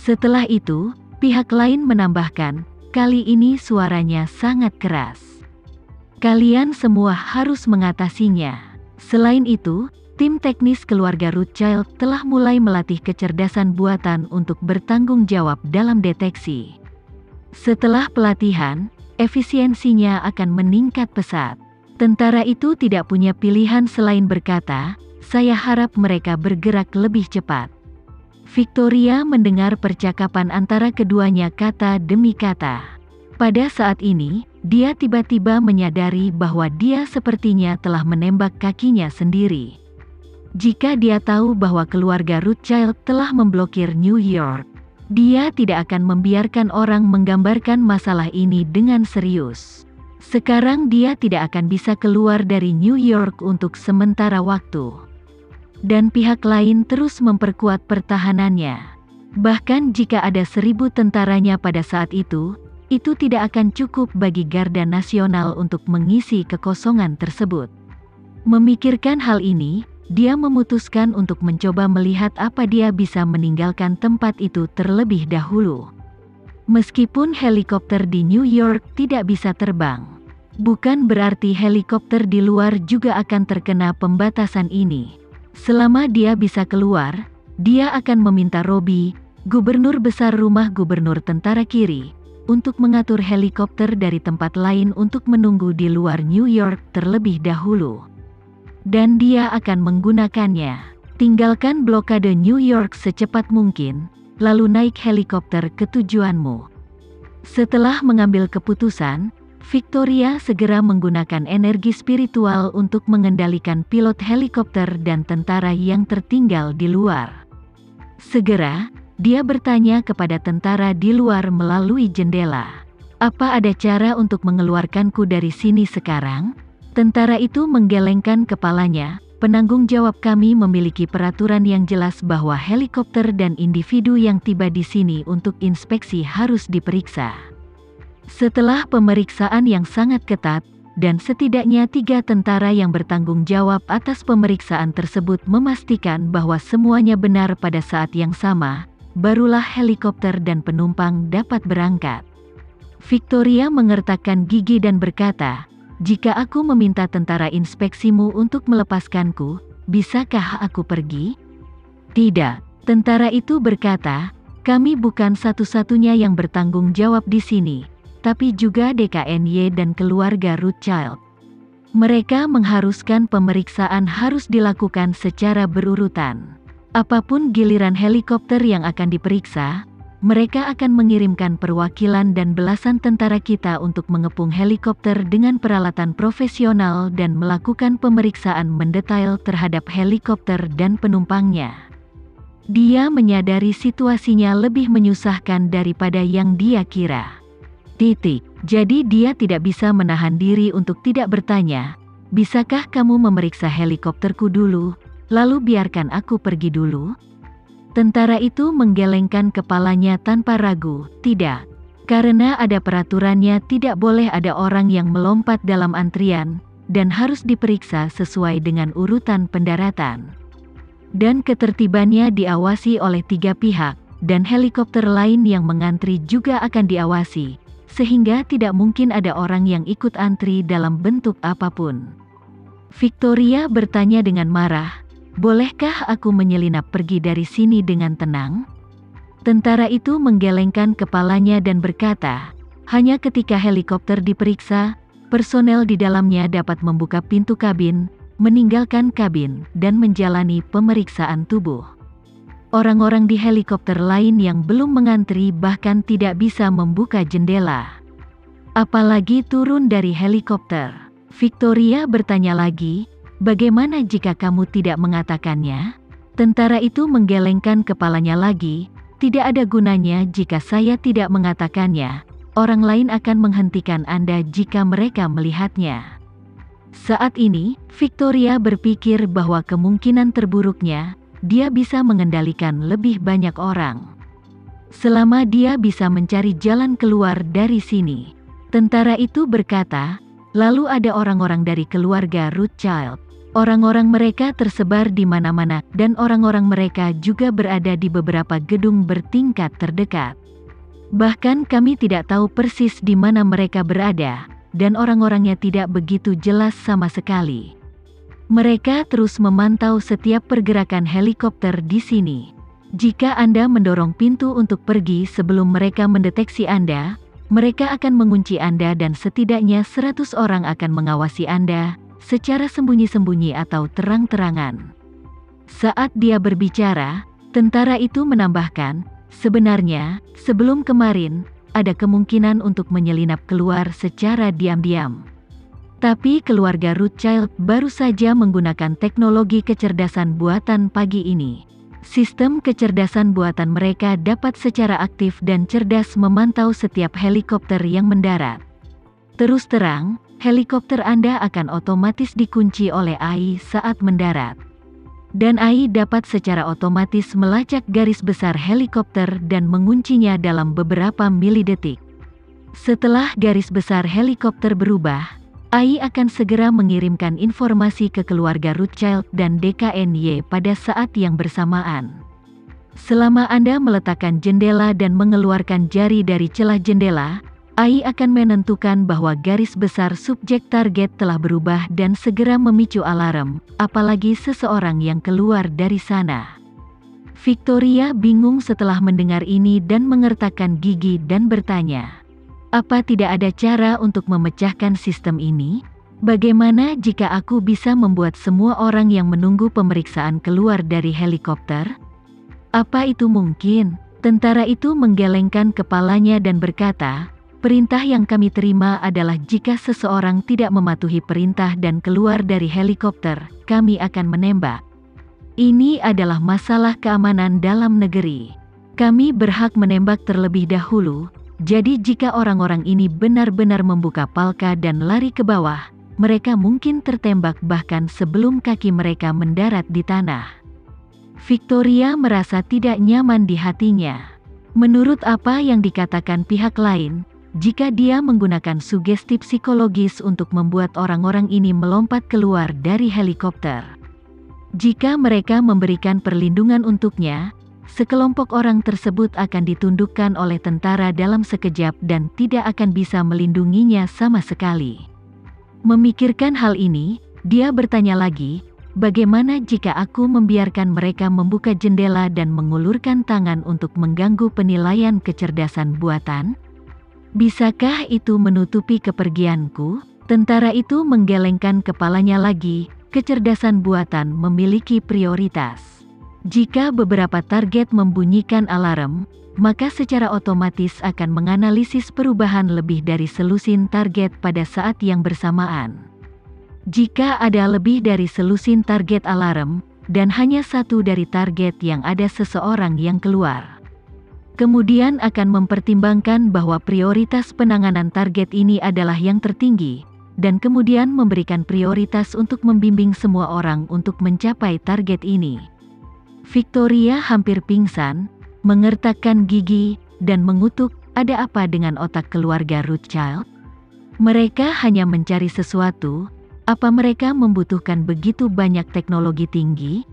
Setelah itu, pihak lain menambahkan, kali ini suaranya sangat keras. Kalian semua harus mengatasinya. Selain itu, tim teknis keluarga Rothschild telah mulai melatih kecerdasan buatan untuk bertanggung jawab dalam deteksi. Setelah pelatihan, efisiensinya akan meningkat pesat. Tentara itu tidak punya pilihan selain berkata, "Saya harap mereka bergerak lebih cepat." Victoria mendengar percakapan antara keduanya kata demi kata. Pada saat ini, dia tiba-tiba menyadari bahwa dia sepertinya telah menembak kakinya sendiri. Jika dia tahu bahwa keluarga Rothschild telah memblokir New York, dia tidak akan membiarkan orang menggambarkan masalah ini dengan serius. Sekarang dia tidak akan bisa keluar dari New York untuk sementara waktu. Dan pihak lain terus memperkuat pertahanannya. Bahkan jika ada 1.000 tentaranya pada saat itu tidak akan cukup bagi Garda Nasional untuk mengisi kekosongan tersebut. Memikirkan hal ini, dia memutuskan untuk mencoba melihat apa dia bisa meninggalkan tempat itu terlebih dahulu. Meskipun helikopter di New York tidak bisa terbang, bukan berarti helikopter di luar juga akan terkena pembatasan ini. Selama dia bisa keluar, dia akan meminta Robbie, gubernur besar rumah gubernur tentara kiri, untuk mengatur helikopter dari tempat lain untuk menunggu di luar New York terlebih dahulu. Dan dia akan menggunakannya. Tinggalkan blokade New York secepat mungkin, lalu naik helikopter ke tujuanmu. Setelah mengambil keputusan, Victoria segera menggunakan energi spiritual untuk mengendalikan pilot helikopter dan tentara yang tertinggal di luar. Segera, dia bertanya kepada tentara di luar melalui jendela, "Apa ada cara untuk mengeluarkanku dari sini sekarang?" Tentara itu menggelengkan kepalanya, "Penanggung jawab kami memiliki peraturan yang jelas bahwa helikopter dan individu yang tiba di sini untuk inspeksi harus diperiksa." Setelah pemeriksaan yang sangat ketat, dan setidaknya 3 tentara yang bertanggung jawab atas pemeriksaan tersebut memastikan bahwa semuanya benar pada saat yang sama, barulah helikopter dan penumpang dapat berangkat. Victoria mengertakkan gigi dan berkata, "Jika aku meminta tentara inspeksimu untuk melepaskanku, bisakah aku pergi?" "Tidak," tentara itu berkata, "kami bukan satu-satunya yang bertanggung jawab di sini, tapi juga DKNY dan keluarga Rothschild. Mereka mengharuskan pemeriksaan harus dilakukan secara berurutan. Apapun giliran helikopter yang akan diperiksa, mereka akan mengirimkan perwakilan dan belasan tentara kita untuk mengepung helikopter dengan peralatan profesional dan melakukan pemeriksaan mendetail terhadap helikopter dan penumpangnya." Dia menyadari situasinya lebih menyusahkan daripada yang dia kira. Jadi dia tidak bisa menahan diri untuk tidak bertanya, "Bisakah kamu memeriksa helikopterku dulu, lalu biarkan aku pergi dulu?" Tentara itu menggelengkan kepalanya tanpa ragu, "Tidak. Karena ada peraturannya tidak boleh ada orang yang melompat dalam antrian, dan harus diperiksa sesuai dengan urutan pendaratan. Dan ketertibannya diawasi oleh 3 pihak, dan helikopter lain yang mengantri juga akan diawasi, sehingga tidak mungkin ada orang yang ikut antri dalam bentuk apapun." Victoria bertanya dengan marah, "Bolehkah aku menyelinap pergi dari sini dengan tenang?" Tentara itu menggelengkan kepalanya dan berkata, "Hanya ketika helikopter diperiksa, personel di dalamnya dapat membuka pintu kabin, meninggalkan kabin, dan menjalani pemeriksaan tubuh. Orang-orang di helikopter lain yang belum mengantri bahkan tidak bisa membuka jendela. Apalagi turun dari helikopter." Victoria bertanya lagi, "Bagaimana jika kamu tidak mengatakannya?" Tentara itu menggelengkan kepalanya lagi, "Tidak ada gunanya jika saya tidak mengatakannya. Orang lain akan menghentikan Anda jika mereka melihatnya." Saat ini, Victoria berpikir bahwa kemungkinan terburuknya, dia bisa mengendalikan lebih banyak orang. Selama dia bisa mencari jalan keluar dari sini. Tentara itu berkata, "Lalu ada orang-orang dari keluarga Rothschild. Orang-orang mereka tersebar di mana-mana, dan orang-orang mereka juga berada di beberapa gedung bertingkat terdekat. Bahkan kami tidak tahu persis di mana mereka berada, dan orang-orangnya tidak begitu jelas sama sekali. Mereka terus memantau setiap pergerakan helikopter di sini. Jika Anda mendorong pintu untuk pergi sebelum mereka mendeteksi Anda, mereka akan mengunci Anda dan setidaknya 100 orang akan mengawasi Anda, secara sembunyi-sembunyi atau terang-terangan. Saat dia berbicara, tentara itu menambahkan, sebenarnya, sebelum kemarin, ada kemungkinan untuk menyelinap keluar secara diam-diam. Tapi keluarga Rothschild baru saja menggunakan teknologi kecerdasan buatan pagi ini. Sistem kecerdasan buatan mereka dapat secara aktif dan cerdas memantau setiap helikopter yang mendarat. Terus terang, helikopter Anda akan otomatis dikunci oleh AI saat mendarat. Dan AI dapat secara otomatis melacak garis besar helikopter dan menguncinya dalam beberapa milidetik. Setelah garis besar helikopter berubah, AI akan segera mengirimkan informasi ke keluarga Rothschild dan DKNY pada saat yang bersamaan. Selama Anda meletakkan jendela dan mengeluarkan jari dari celah jendela, AI akan menentukan bahwa garis besar subjek target telah berubah dan segera memicu alarm, apalagi seseorang yang keluar dari sana. Victoria bingung setelah mendengar ini dan mengertakkan gigi dan bertanya, apa tidak ada cara untuk memecahkan sistem ini? Bagaimana jika aku bisa membuat semua orang yang menunggu pemeriksaan keluar dari helikopter? Apa itu mungkin? Tentara itu menggelengkan kepalanya dan berkata, perintah yang kami terima adalah jika seseorang tidak mematuhi perintah dan keluar dari helikopter, kami akan menembak. Ini adalah masalah keamanan dalam negeri. Kami berhak menembak terlebih dahulu, jadi jika orang-orang ini benar-benar membuka palka dan lari ke bawah, mereka mungkin tertembak bahkan sebelum kaki mereka mendarat di tanah. Victoria merasa tidak nyaman di hatinya. Menurut apa yang dikatakan pihak lain, jika dia menggunakan sugesti psikologis untuk membuat orang-orang ini melompat keluar dari helikopter. Jika mereka memberikan perlindungan untuknya, sekelompok orang tersebut akan ditundukkan oleh tentara dalam sekejap dan tidak akan bisa melindunginya sama sekali. Memikirkan hal ini, dia bertanya lagi, bagaimana jika aku membiarkan mereka membuka jendela dan mengulurkan tangan untuk mengganggu penilaian kecerdasan buatan? Bisakah itu menutupi kepergianku? Tentara itu menggelengkan kepalanya lagi, kecerdasan buatan memiliki prioritas. Jika beberapa target membunyikan alarm, maka secara otomatis akan menganalisis perubahan lebih dari selusin target pada saat yang bersamaan. Jika ada lebih dari selusin target alarm, dan hanya satu dari target yang ada seseorang yang keluar. Kemudian akan mempertimbangkan bahwa prioritas penanganan target ini adalah yang tertinggi, dan kemudian memberikan prioritas untuk membimbing semua orang untuk mencapai target ini. Victoria hampir pingsan, mengertakkan gigi, dan mengutuk, ada apa dengan otak keluarga Rothschild? Mereka hanya mencari sesuatu, apa mereka membutuhkan begitu banyak teknologi tinggi?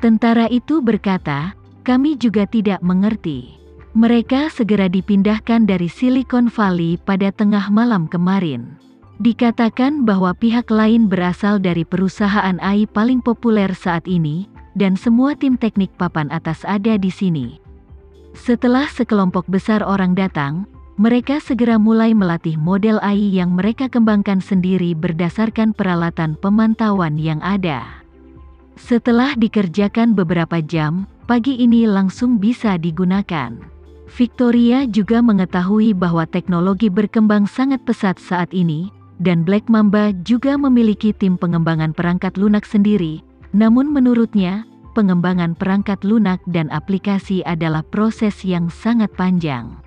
Tentara itu berkata, kami juga tidak mengerti. Mereka segera dipindahkan dari Silicon Valley pada tengah malam kemarin. Dikatakan bahwa pihak lain berasal dari perusahaan AI paling populer saat ini, dan semua tim teknik papan atas ada di sini. Setelah sekelompok besar orang datang, mereka segera mulai melatih model AI yang mereka kembangkan sendiri berdasarkan peralatan pemantauan yang ada. Setelah dikerjakan beberapa jam, pagi ini langsung bisa digunakan. Victoria juga mengetahui bahwa teknologi berkembang sangat pesat saat ini, dan Black Mamba juga memiliki tim pengembangan perangkat lunak sendiri. Namun menurutnya, pengembangan perangkat lunak dan aplikasi adalah proses yang sangat panjang.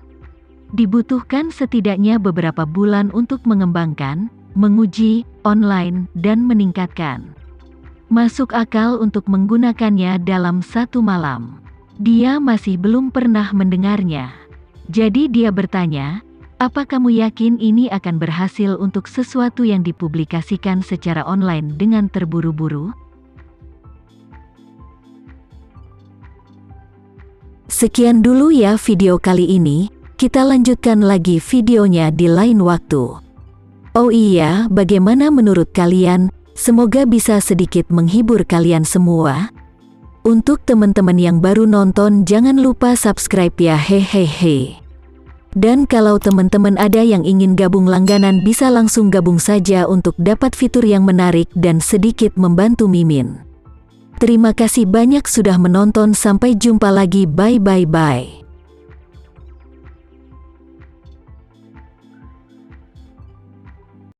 Dibutuhkan setidaknya beberapa bulan untuk mengembangkan, menguji, online, dan meningkatkan. Masuk akal untuk menggunakannya dalam satu malam. Dia masih belum pernah mendengarnya. Jadi dia bertanya, Apa kamu yakin ini akan berhasil untuk sesuatu yang dipublikasikan secara online dengan terburu-buru? Sekian dulu ya video kali ini, kita lanjutkan lagi videonya di lain waktu. Oh iya, bagaimana menurut kalian? Semoga bisa sedikit menghibur kalian semua. Untuk teman-teman yang baru nonton, jangan lupa subscribe ya, hehehe. Dan kalau teman-teman ada yang ingin gabung langganan, bisa langsung gabung saja untuk dapat fitur yang menarik dan sedikit membantu Mimin. Terima kasih banyak sudah menonton, sampai jumpa lagi, bye.